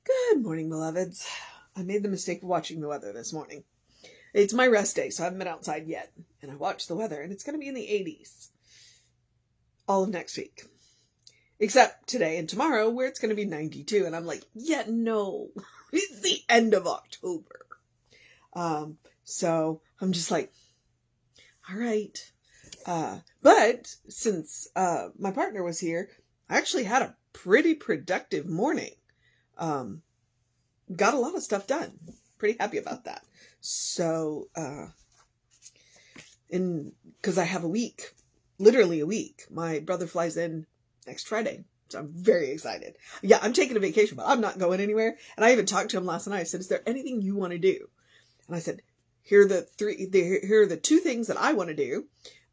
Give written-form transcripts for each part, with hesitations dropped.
Good morning, beloveds. I made the mistake of watching the weather this morning. It's my rest day, so I haven't been outside yet. And I watched the weather, and it's going to be in the 80s all of next week. Except today and tomorrow, where it's going to be 92. And I'm like, yeah, no. It's the end of October. So I'm just like, all right. But since my partner was here, I actually had a pretty productive morning. Got a lot of stuff done. Pretty happy about that. So, because I have a week, literally a week. My brother flies in next Friday. So I'm very excited. Yeah, I'm taking a vacation, but I'm not going anywhere. And I even talked to him last night. I said, is there anything you want to do? And I said, here are the two things that I want to do.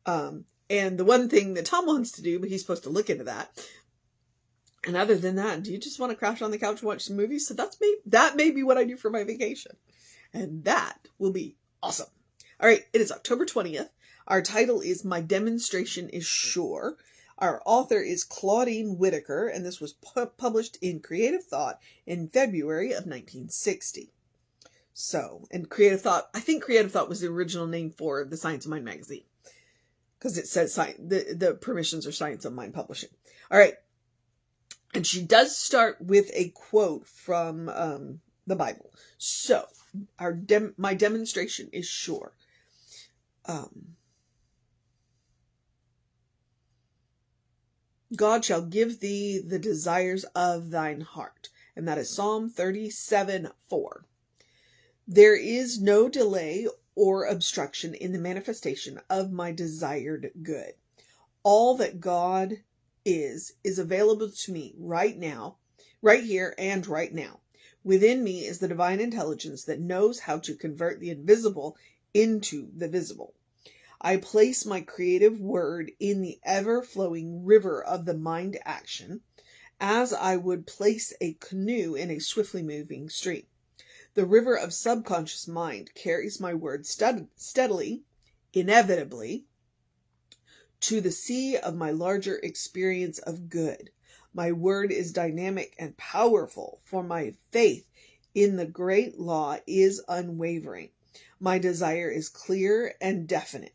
And the one thing that Tom wants to do, but he's supposed to look into that. And other than that, do you just want to crash on the couch and watch some movies? So that may be what I do for my vacation. And that will be awesome. All right, it is October 20th. Our title is My Demonstration is Sure. Our author is Claudine Whitaker, and this was published in Creative Thought in February of 1960. So, and Creative Thought, I think Creative Thought was the original name for the Science of Mind magazine. Because it says the permissions are Science of Mind Publishing. All right. And she does start with a quote from the Bible. So, my demonstration is sure. God shall give thee the desires of thine heart. And that is Psalm 37:4. There is no delay or obstruction in the manifestation of my desired good. All that God is available to me right now, right here and right now. Within me is the divine intelligence that knows how to convert the invisible into the visible. I place my creative word in the ever-flowing river of the mind action, as I would place a canoe in a swiftly moving stream. The river of subconscious mind carries my word steadily, inevitably, to the sea of my larger experience of good. My word is dynamic and powerful, for my faith in the great law is unwavering. My desire is clear and definite.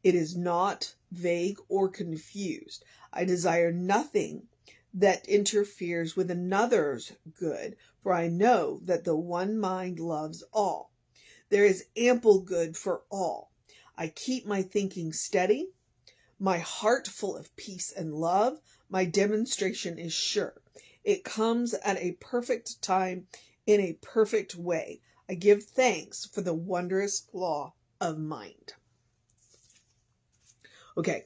It is not vague or confused. I desire nothing that interferes with another's good, for I know that the one mind loves all. There is ample good for all. I keep my thinking steady, my heart full of peace and love. My demonstration is sure. It comes at a perfect time in a perfect way. I give thanks for the wondrous law of mind. Okay,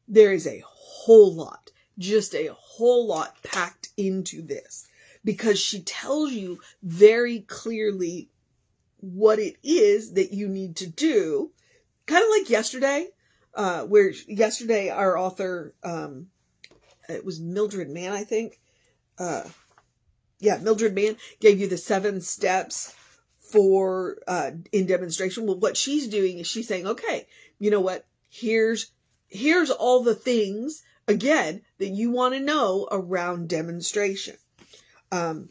there is a whole lot, just a whole lot packed into this, because she tells you very clearly what it is that you need to do, kind of like yesterday. Where yesterday our author, it was Mildred Mann, I think. Mildred Mann gave you the 7 steps for, in demonstration. Well, what she's doing is she's saying, okay, you know what? Here's all the things, again, that you want to know around demonstration. And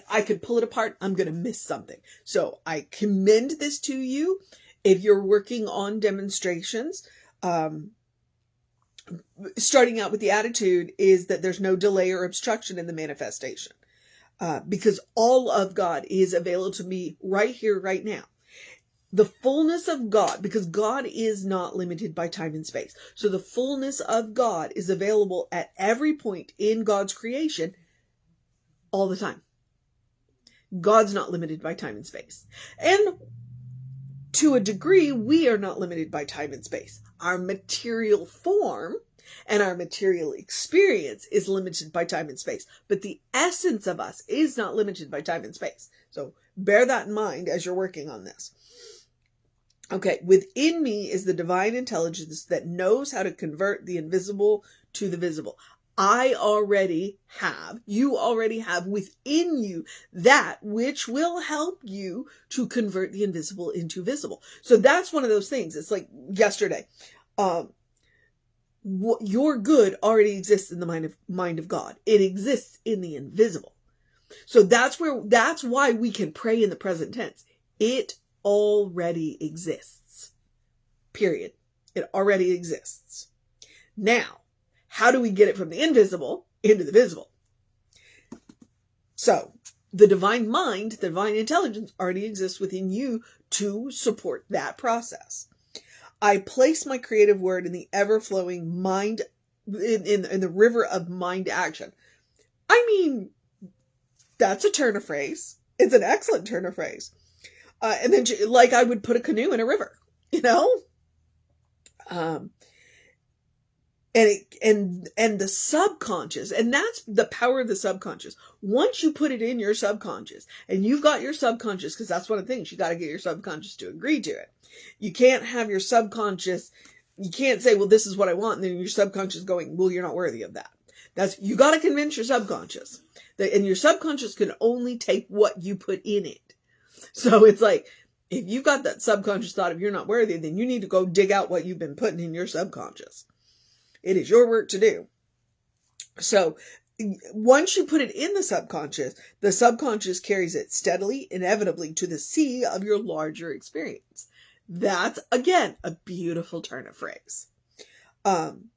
I could pull it apart. I'm going to miss something. So I commend this to you. If you're working on demonstrations, starting out with the attitude is that there's no delay or obstruction in the manifestation, because all of God is available to me right here, right now. The fullness of God, because God is not limited by time and space. So the fullness of God is available at every point in God's creation all the time. God's not limited by time and space. And to a degree, we are not limited by time and space. Our material form and our material experience is limited by time and space. But the essence of us is not limited by time and space. So bear that in mind as you're working on this. Okay, within me is the divine intelligence that knows how to convert the invisible to the visible. You already have within you that which will help you to convert the invisible into visible. So that's one of those things. It's like yesterday. Your good already exists in the mind of God. It exists in the invisible. So that's why we can pray in the present tense. It already exists. Period. It already exists. Now, how do we get it from the invisible into the visible? So, the divine mind, the divine intelligence already exists within you to support that process. I place my creative word in the ever-flowing mind, in the river of mind action. I mean, that's a turn of phrase. It's an excellent turn of phrase. And then, like, I would put a canoe in a river, you know? And the subconscious, and that's the power of the subconscious. Once you put it in your subconscious, and you've got your subconscious, because that's one of the things, you got to get your subconscious to agree to it. You can't have your subconscious, you can't say, well, this is what I want, and then your subconscious going, well, you're not worthy of that. You got to convince your subconscious. And your subconscious can only take what you put in it. So it's like, if you've got that subconscious thought of you're not worthy, then you need to go dig out what you've been putting in your subconscious. It is your work to do. So once you put it in the subconscious carries it steadily, inevitably to the sea of your larger experience. That's, again, a beautiful turn of phrase. And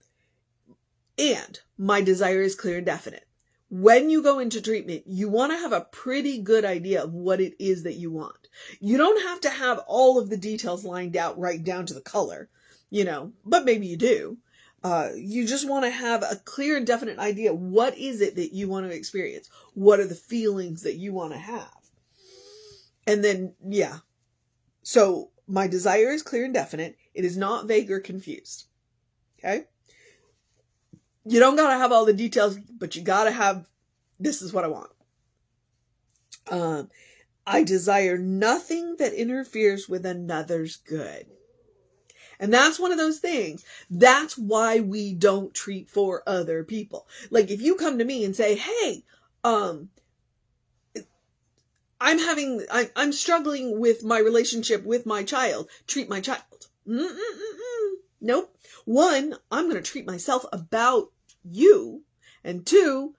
my desire is clear and definite. When you go into treatment, you want to have a pretty good idea of what it is that you want. You don't have to have all of the details lined out right down to the color, but maybe you do. You just want to have a clear and definite idea. What is it that you want to experience? What are the feelings that you want to have? And then, So my desire is clear and definite. It is not vague or confused. Okay? You don't got to have all the details, but you got to have, this is what I want. I desire nothing that interferes with another's good. And that's one of those things. That's why we don't treat for other people. Like if you come to me and say, hey, I'm struggling with my relationship with my child. Treat my child. Nope. One, I'm going to treat myself about you. And two,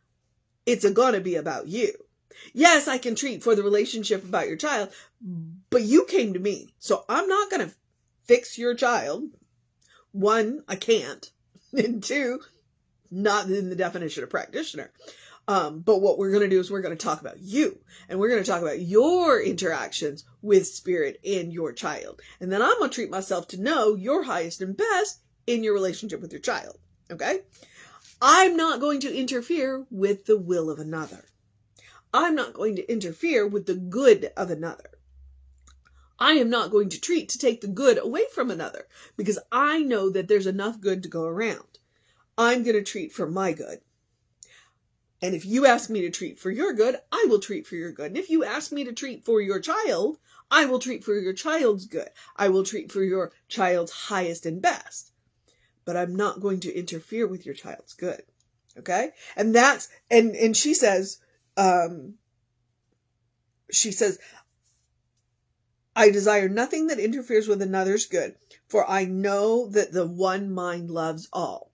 it's going to be about you. Yes, I can treat for the relationship about your child, but you came to me. So I'm not going to fix your child. One, I can't. And two, not in the definition of practitioner. But what we're going to do is we're going to talk about you. And we're going to talk about your interactions with spirit and your child. And then I'm going to treat myself to know your highest and best in your relationship with your child. Okay? I'm not going to interfere with the will of another. I'm not going to interfere with the good of another. I am not going to treat to take the good away from another because I know that there's enough good to go around. I'm going to treat for my good. And if you ask me to treat for your good, I will treat for your good. And if you ask me to treat for your child, I will treat for your child's good. I will treat for your child's highest and best. But I'm not going to interfere with your child's good. Okay? And that's, and she says, I desire nothing that interferes with another's good, for I know that the one mind loves all.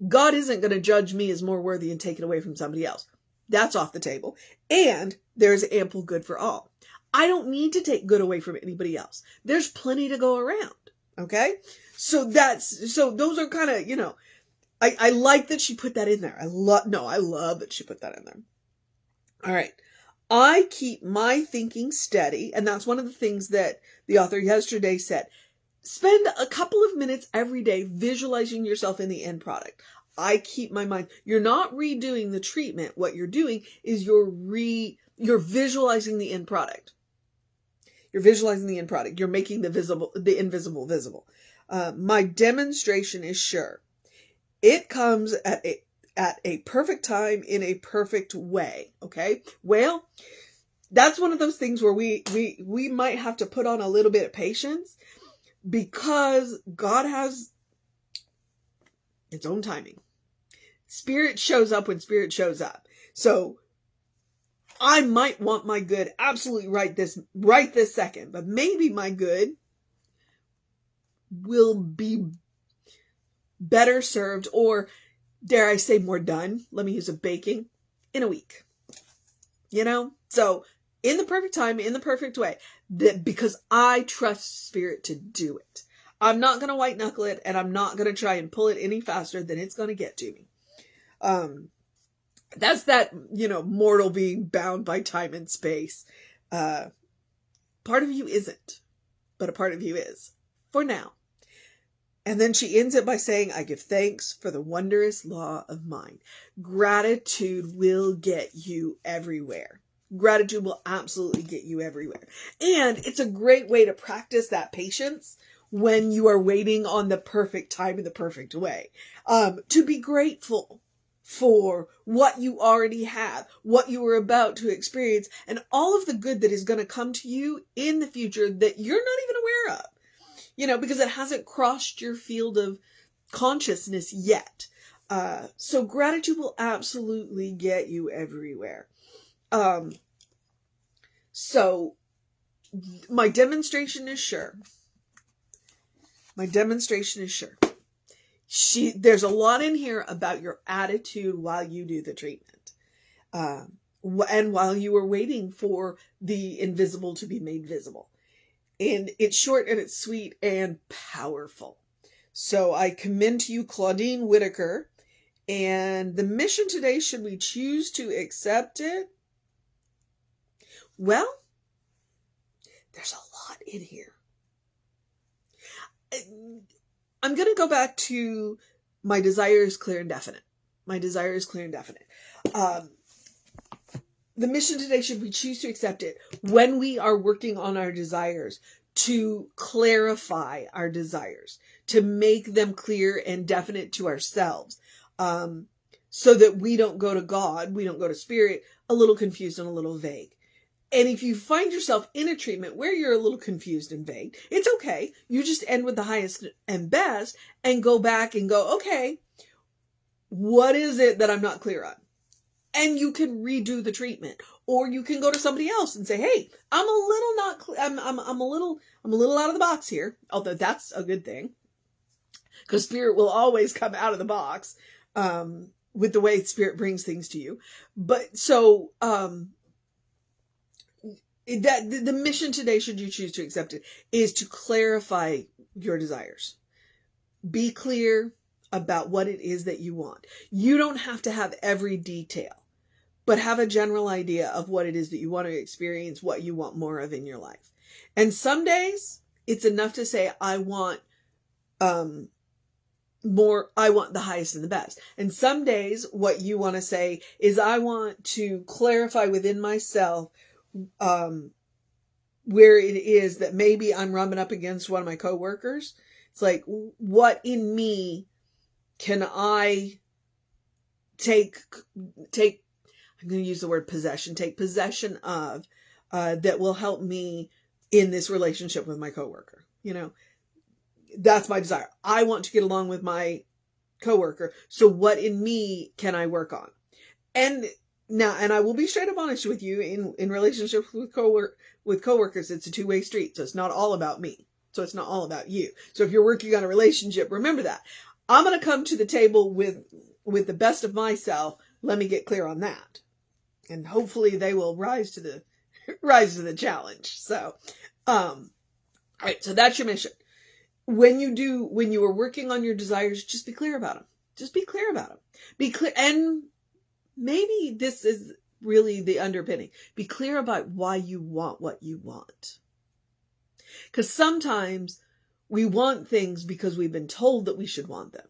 God isn't going to judge me as more worthy and take it away from somebody else. That's off the table. And there's ample good for all. I don't need to take good away from anybody else. There's plenty to go around. Okay? So those are kind of, I like that she put that in there. I love that she put that in there. All right. I keep my thinking steady. And that's one of the things that the author yesterday said. Spend a couple of minutes every day visualizing yourself in the end product. I keep my mind. You're not redoing the treatment. What you're doing is you're visualizing the end product. You're visualizing the end product. You're making the invisible visible. My demonstration is sure. It comes at a perfect time in a perfect way. Okay. Well, that's one of those things where we might have to put on a little bit of patience because God has its own timing. Spirit shows up when spirit shows up. So I might want my good absolutely right this second, but maybe my good will be better served, or dare I say more done, let me use a baking, in a week. So in the perfect time, in the perfect way, because I trust Spirit to do it. I'm not going to white knuckle it, and I'm not going to try and pull it any faster than it's going to get to me. That's that, mortal being bound by time and space. Part of you isn't, but a part of you is, for now. And then she ends it by saying, I give thanks for the wondrous law of mind. Gratitude will get you everywhere. Gratitude will absolutely get you everywhere. And it's a great way to practice that patience when you are waiting on the perfect time in the perfect way. To be grateful for what you already have, what you are about to experience, and all of the good that is going to come to you in the future that you're not even aware of, because it hasn't crossed your field of consciousness yet. So gratitude will absolutely get you everywhere. So my demonstration is sure. There's a lot in here about your attitude while you do the treatment. And while you are waiting for the invisible to be made visible. And it's short and it's sweet and powerful. So I commend to you Claudine Whitaker. And the mission today, should we choose to accept it? Well, there's a lot in here. I'm going to go back to my desire is clear and definite. The mission today, should we choose to accept it, when we are working on our desires, to clarify our desires, to make them clear and definite to ourselves, so that we don't go to God, we don't go to Spirit, a little confused and a little vague. And if you find yourself in a treatment where you're a little confused and vague, it's okay. You just end with the highest and best and go back and go, okay, what is it that I'm not clear on? And you can redo the treatment, or you can go to somebody else and say, hey, I'm a little not clear. I'm a little out of the box here. Although that's a good thing, because Spirit will always come out of the box, with the way Spirit brings things to you. But so, that the mission today, should you choose to accept it, is to clarify your desires. Be clear about what it is that you want. You don't have to have every detail, but have a general idea of what it is that you want to experience, what you want more of in your life. And some days it's enough to say, I want more, I want the highest and the best. And some days what you want to say is, I want to clarify within myself where it is that maybe I'm rubbing up against one of my coworkers. It's like, what in me can I take, I'm going to use the word possession, take possession of, that will help me in this relationship with my coworker. That's my desire. I want to get along with my coworker. So what in me can I work on? And I will be straight up honest with you, in relationships with coworkers, it's a two-way street. So it's not all about me. So it's not all about you. So if you're working on a relationship, remember that. I'm going to come to the table with the best of myself. Let me get clear on that. And hopefully they will rise to the challenge. So, all right. So that's your mission. When you are working on your desires, just be clear about them. Be clear. And maybe this is really the underpinning. Be clear about why you want what you want. Because sometimes we want things because we've been told that we should want them.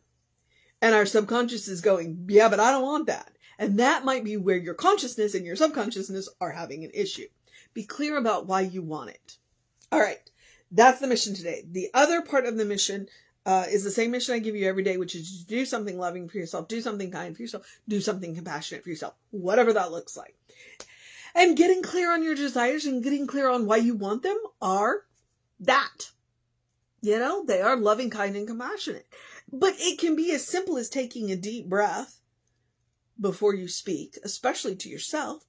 And our subconscious is going, yeah, but I don't want that. And that might be where your consciousness and your subconsciousness are having an issue. Be clear about why you want it. All right. That's the mission today. The other part of the mission is the same mission I give you every day, which is to do something loving for yourself, do something kind for yourself, do something compassionate for yourself, whatever that looks like. And getting clear on your desires and getting clear on why you want them are that. They are loving, kind, and compassionate. But it can be as simple as taking a deep breath before you speak, especially to yourself.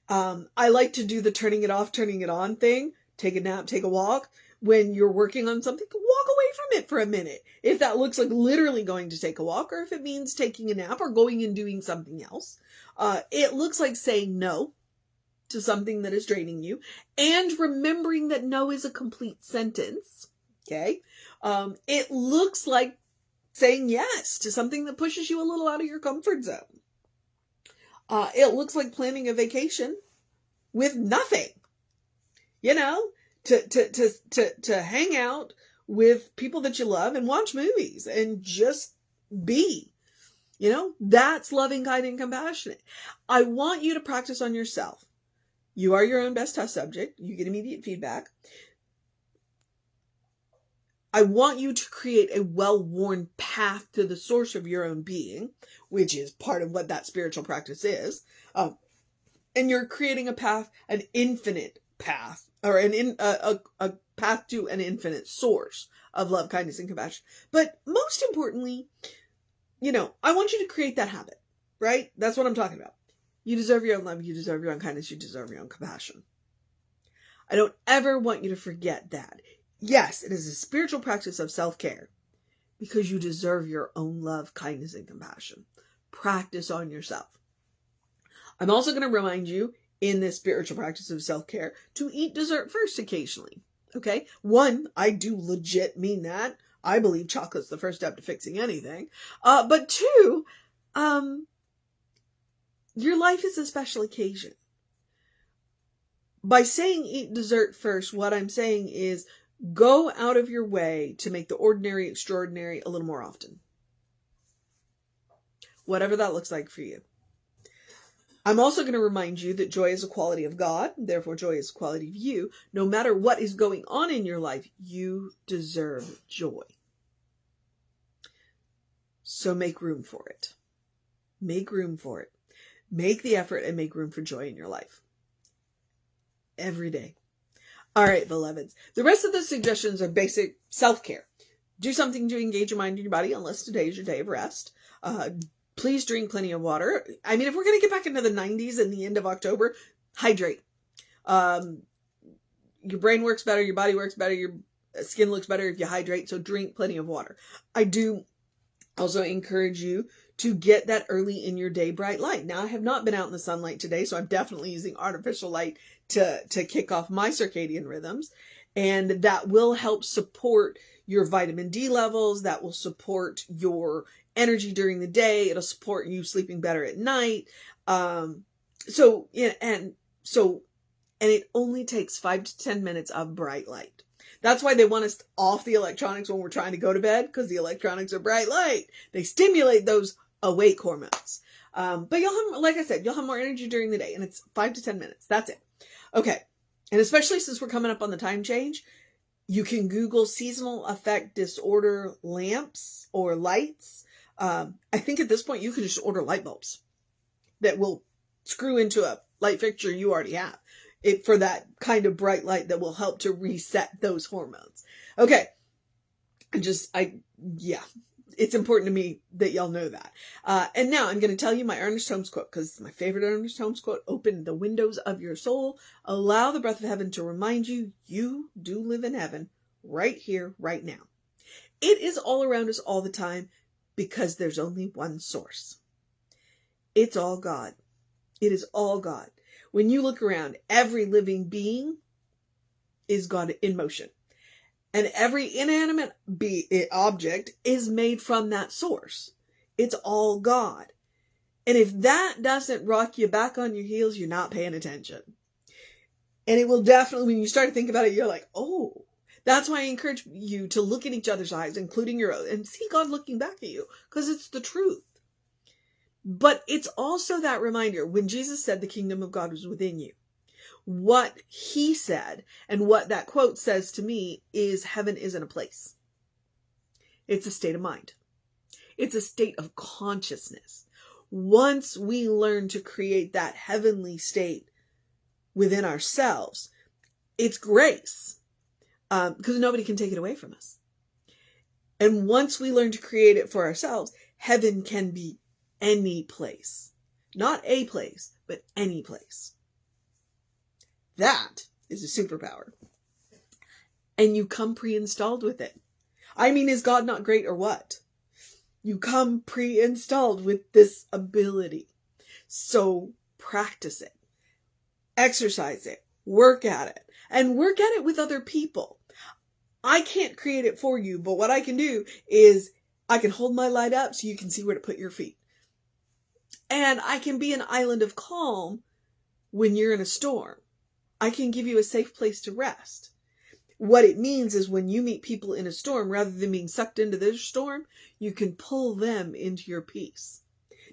I like to do the turning it off, turning it on thing. Take a nap, take a walk. When you're working on something, walk away from it for a minute. If that looks like literally going to take a walk, or if it means taking a nap or going and doing something else. It looks like saying no to something that is draining you, and remembering that no is a complete sentence. Okay. It looks like saying yes to something that pushes you a little out of your comfort zone. It looks like planning a vacation with nothing, to hang out with people that you love and watch movies and just be, that's loving, kind, and compassionate. I want you to practice on yourself. You are your own best test subject. You get immediate feedback. I want you to create a well-worn path to the source of your own being, which is part of what that spiritual practice is. And you're creating a path, an infinite path, or a path to an infinite source of love, kindness, and compassion. But most importantly, I want you to create that habit, right? That's what I'm talking about. You deserve your own love. You deserve your own kindness. You deserve your own compassion. I don't ever want you to forget that. Yes, it is a spiritual practice of self-care because you deserve your own love, kindness, and compassion. Practice on yourself. I'm also going to remind you in this spiritual practice of self-care to eat dessert first occasionally. Okay? One, I do legit mean that. I believe chocolate's the first step to fixing anything. But two, your life is a special occasion. By saying eat dessert first, what I'm saying is go out of your way to make the ordinary extraordinary a little more often. Whatever that looks like for you. I'm also going to remind you that joy is a quality of God. Therefore, joy is a quality of you. No matter what is going on in your life, you deserve joy. So make room for it. Make room for it. Make the effort and make room for joy in your life. Every day. All right, beloveds. The rest of the suggestions are basic self-care. Do something to engage your mind and your body, unless today is your day of rest. Please drink plenty of water. I mean, if we're going to get back into the 90s and the end of October, hydrate. Your brain works better, your body works better, your skin looks better if you hydrate, so drink plenty of water. I do also encourage you to get that early in your day bright light. Now, I have not been out in the sunlight today, so I'm definitely using artificial light to kick off my circadian rhythms. And that will help support your vitamin D levels. That will support your energy during the day. It'll support you sleeping better at night. And it only takes 5 to 10 minutes of bright light. That's why they want us off the electronics when we're trying to go to bed, because the electronics are bright light. They stimulate those awake hormones. But you'll have, like I said, you'll have more energy during the day, and it's 5 to 10 minutes. That's it. Okay. And especially since we're coming up on the time change, you can Google seasonal affect disorder lamps or lights. I think at this point you can just order light bulbs that will screw into a light fixture you already have. For that kind of bright light that will help to reset those hormones. Okay. It's important to me that y'all know that. And now I'm going to tell you my Ernest Holmes quote, because it's my favorite Ernest Holmes quote. Open the windows of your soul. Allow the breath of heaven to remind you, you do live in heaven right here, right now. It is all around us all the time because there's only one source. It's all God. It is all God. When you look around, every living being is God in motion. And every inanimate object is made from that source. It's all God. And if that doesn't rock you back on your heels, you're not paying attention. And it will definitely, when you start to think about it, you're like, oh. That's why I encourage you to look in each other's eyes, including your own, and see God looking back at you, because it's the truth. But it's also that reminder, when Jesus said the kingdom of God was within you, what he said and what that quote says to me is heaven isn't a place. It's a state of mind. It's a state of consciousness. Once we learn to create that heavenly state within ourselves, it's grace, because nobody can take it away from us. And once we learn to create it for ourselves, heaven can be any place. Not a place, but any place. That is a superpower. And you come pre-installed with it. I mean, is God not great or what? You come pre-installed with this ability. So practice it. exercise it, work at it, and work at it with other people. I can't create it for you, but what I can do is I can hold my light up so you can see where to put your feet. And I can be an island of calm when you're in a storm. I can give you a safe place to rest. What it means is when you meet people in a storm, rather than being sucked into their storm, you can pull them into your peace.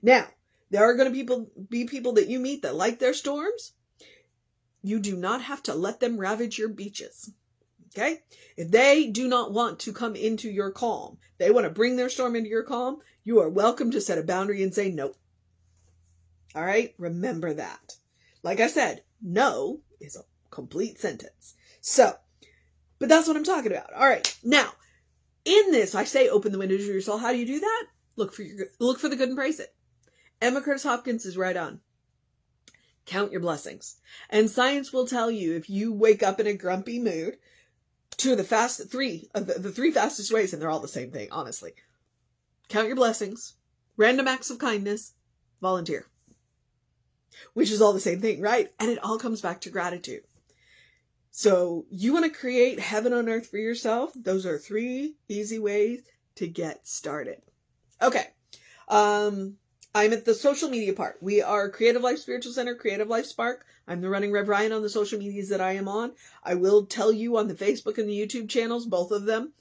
Now, there are going to be people that you meet that like their storms. You do not have to let them ravage your beaches. Okay? If they do not want to come into your calm, they want to bring their storm into your calm, you are welcome to set a boundary and say no. All right? Remember that. Like I said, no is a complete sentence. So, but that's what I'm talking about. All right. Now, in this, I say open the windows of your soul. How do you do that? Look for the good and praise it. Emma Curtis Hopkins is right on. Count your blessings. And science will tell you if you wake up in a grumpy mood, the three fastest ways, and they're all the same thing, honestly. Count your blessings, random acts of kindness, volunteer. Which is all the same thing, right? And it all comes back to gratitude. So you want to create heaven on earth for yourself? Those are 3 easy ways to get started. Okay. I'm at the social media part. We are Creative Life Spiritual Center, Creative Life Spark. I'm the running Rev Ryan on the social medias that I am on. I will tell you on the Facebook and the YouTube channels, both of them,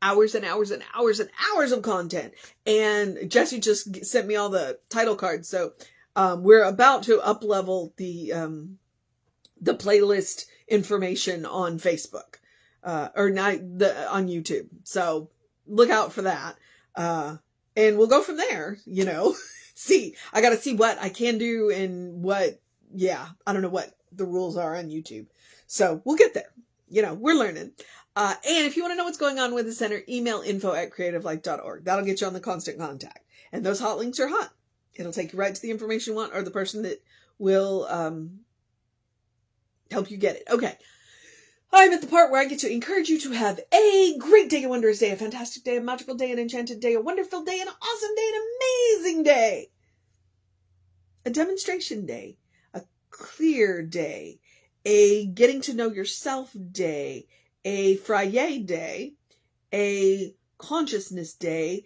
hours and hours and hours and hours of content. And Jesse just sent me all the title cards. So we're about to up-level the playlist information on Facebook on YouTube. So look out for that. And we'll go from there, I got to see what I can do and I don't know what the rules are on YouTube. So we'll get there. We're learning. And if you want to know what's going on with the center, email info@creativelife.org. That'll get you on the constant contact. And those hot links are hot. It'll take you right to the information you want or the person that will help you get it. Okay. I'm at the part where I get to encourage you to have a great day, a wondrous day, a fantastic day, a magical day, an enchanted day, a wonderful day, an awesome day, an amazing day, a demonstration day, a clear day, a getting to know yourself day, a Friday day, a consciousness day,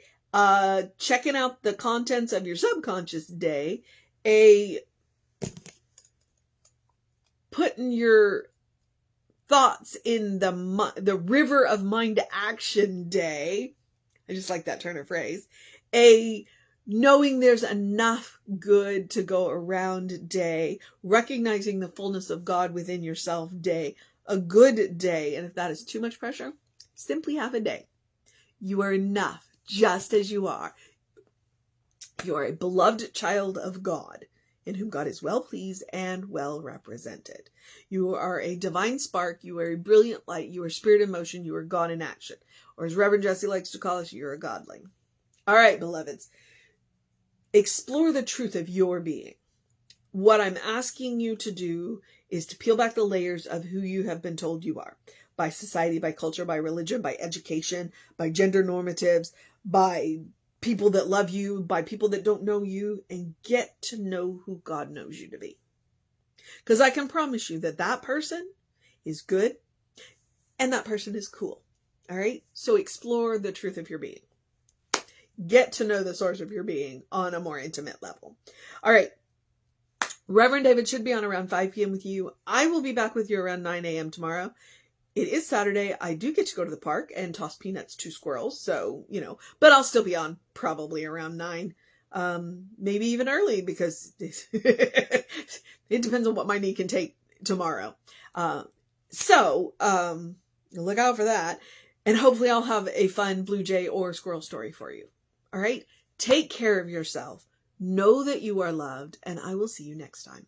checking out the contents of your subconscious day, a putting your thoughts in the river of mind action day. I just like that turn of phrase. A knowing there's enough good to go around day. Recognizing the fullness of God within yourself day. A good day. And if that is too much pressure, simply have a day. You are enough just as you are. You are a beloved child of God, in whom God is well pleased and well represented. You are a divine spark. You are a brilliant light. You are spirit in motion. You are God in action. Or as Reverend Jesse likes to call us, you're a godling. All right, beloveds. Explore the truth of your being. What I'm asking you to do is to peel back the layers of who you have been told you are. By society, by culture, by religion, by education, by gender normatives, by people that love you, by people that don't know you, and get to know who God knows you to be. Because I can promise you that person is good and that person is cool. All right? So explore the truth of your being. Get to know the source of your being on a more intimate level. All right. Reverend David should be on around 5 p.m. with you. I will be back with you around 9 a.m. tomorrow. It is Saturday. I do get to go to the park and toss peanuts to squirrels. So, but I'll still be on probably around 9. Maybe even early because it depends on what my knee can take tomorrow. So look out for that. And hopefully I'll have a fun blue jay or squirrel story for you. All right. Take care of yourself. Know that you are loved, and I will see you next time.